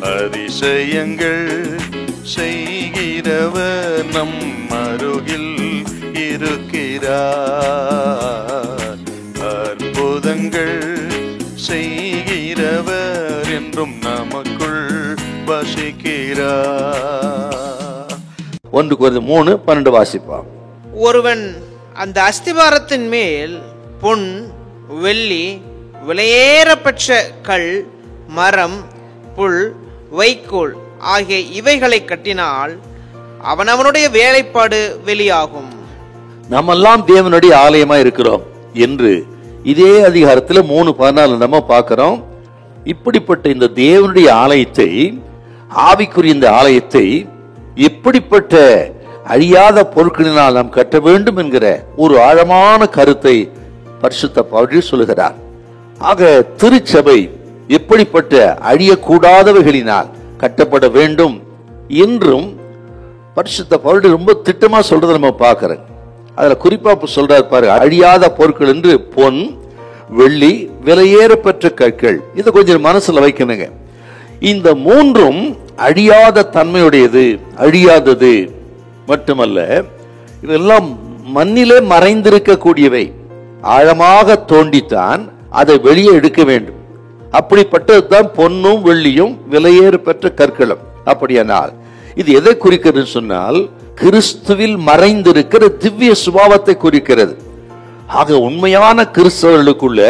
அதிசயங்கள் செய்கிறவர் நம் அருகில் இருக்கிறார். அற்புதங்கள் செய்கிறவர் என்றும் நமக்குள் வசிக்கிறார். 1 Corinthians 3:12 வாசிப்பான். ஒருவன் அந்த அஸ்திபாரத்தின் மேல் பொன், வெள்ளி, விலையேறப்பெற்ற கல், மரம், புல், வைக்கோல் ஆகிய இவைகளை கட்டினால் அவனவனுடைய வேலைப்பாடு வெளியாகும். நம்மெல்லாம் தேவனுடைய ஆலயமா இருக்கிறோம் என்று இதே அதிகாரத்துல 3:14 நம்ம பார்க்கிறோம். இப்படிப்பட்ட இந்த தேவனுடைய ஆலயத்தை, ஆவிக்குரிய இந்த ஆலயத்தை எப்படிப்பட்ட அழியாத பொருட்களினால் நாம் கட்ட வேண்டும் என்கிற ஒரு ஆழமான கருத்தை பரிசுத்த பவுல் சொல்லுகிறார். ஆக திருச்சபை எப்படிப்பட்ட அழியக்கூடாதவைகளினால் கட்டப்பட வேண்டும் என்றும் பரிசுத்த பவுல் ரொம்ப திட்டமா சொல்றதை நம்ம பார்க்கிறோம். அதுல குறிப்பா சொல்றாரு பாரு, அழியாத பொருட்கள் என்று பொன், வெள்ளி, விலையேற பெற்ற கற்கள். இதை கொஞ்சம் மனசுல வைக்கணுங்க. இந்த மூன்றும் அழியாத தன்மையுடையது, அழியாதது மட்டுமல்ல, இதெல்லாம் மண்ணிலே மறைந்திருக்க கூடியவை. ஆழமாக தோண்டித்தான் அதை வெளியே எடுக்க வேண்டும். அப்படிப்பட்டதுதான் பொன்னும் வெள்ளியும் விலையேற பெற்ற கற்களும். அப்படியானால் இது எதை குறிக்கிறது சொன்னால், கிறிஸ்துவில் மறைந்திருக்கிற திவ்ய சுபாவத்தை குறிக்கிறது. ஆக உண்மையான கிறிஸ்தவர்களுக்குள்ள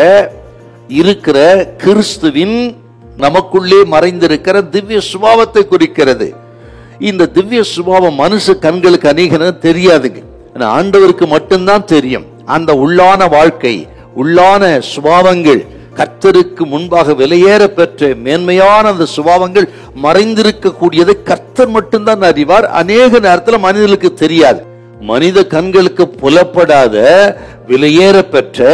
இருக்கிற கிறிஸ்துவின் நமக்குள்ளே மறைந்திருக்கிற திவ்ய சுபாவத்தை குறிக்கிறது. இந்த திவ்ய சுபாவம் மனுஷ கண்களுக்கு அநேக தெரியாதுங்க. ஆண்டவருக்கு மட்டும்தான் தெரியும். அந்த உள்ளான வாழ்க்கை, உள்ளான சுபாவங்கள், கர்த்தருக்கு முன்பாக விலையேற பெற்ற மேன்மையான அந்த சுபாவங்கள் மறைந்திருக்க கூடியதை கர்த்தர் மட்டும்தான் அறிவார். அநேக நேரத்தில் மனிதர்களுக்கு தெரியாது. மனித கண்களுக்கு புலப்படாத விலையேற பெற்ற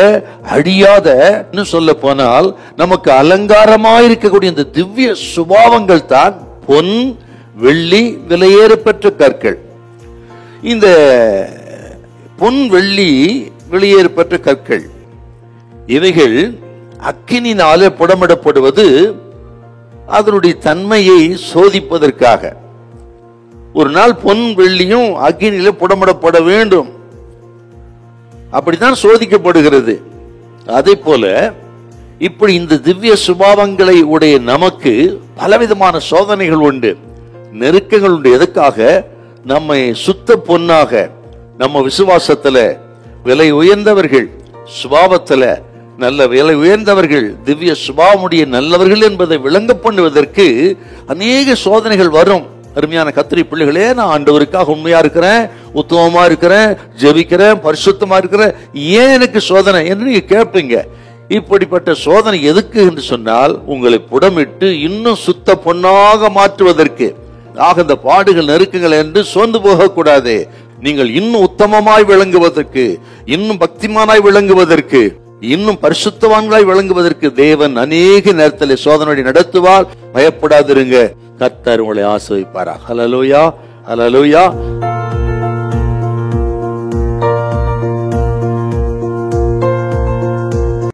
அழியாத, இன்னும் சொல்ல போனால் நமக்கு அலங்காரமாயிருக்கக்கூடிய இந்த திவ்ய சுபாவங்கள் தான் பொன், வெள்ளி, விலையேற பெற்ற கற்கள். இந்த பொன், வெள்ளி, விலையேற பெற்ற கற்கள் இவைகள் அக்கினினாலே புடமிடப்படுவது அதனுடைய தன்மையை சோதிப்பதற்காக. ஒரு நாள் பொன், வெள்ளியும் அக்கினியில புடமிடப்பட வேண்டும். அப்படித்தான் சோதிக்கப்படுகிறது. அதே போல இப்படி இந்த திவ்ய சுபாவங்களை உடைய நமக்கு பலவிதமான சோதனைகள் உண்டு, நெருக்கங்கள் உண்டு. எதுக்காக? நம்மை சுத்த பொன்னாக, நம்ம விசுவாசத்துல விலை உயர்ந்தவர்கள், சுபாவத்துல நல்ல விலை உயர்ந்தவர்கள், திவ்ய சுபாவமுடைய நல்லவர்கள் என்பதை விளங்க பண்ணுவதற்கு அநேக சோதனைகள் வரும். அருமையான கர்த்தருடைய பிள்ளைகளே, நான் ஆண்டவருக்காக உண்மையா இருக்கிறேன், உத்தமமா இருக்கிறேன், ஜெபிக்கிறேன், பரிசுத்தமா இருக்கிறேன், ஏன் எனக்கு சோதனை என்று நீங்க கேட்பீங்க. இப்படிப்பட்ட சோதனை எதுக்கு என்று சொன்னால், உங்களை புடமிட்டு இன்னும் சுத்த பொன்னாக மாற்றுவதற்கு. ஆக இந்த பாடுகள், நெருக்கங்கள் என்று சோர்ந்து போகக்கூடாது. நீங்கள் இன்னும் உத்தமமாய் விளங்குவதற்கு, இன்னும் பக்திமானாய் விளங்குவதற்கு, இன்னும் பரிசுத்தவான்களாய் விளங்குவதற்கு தேவன் அநேக நேரத்தில் சோதனை நடத்துவார். பயப்படாதிருங்க. கர்த்தர் உங்களை ஆசீர்வதிப்பாராக. ஹல்லேலூயா, ஹல்லேலூயா.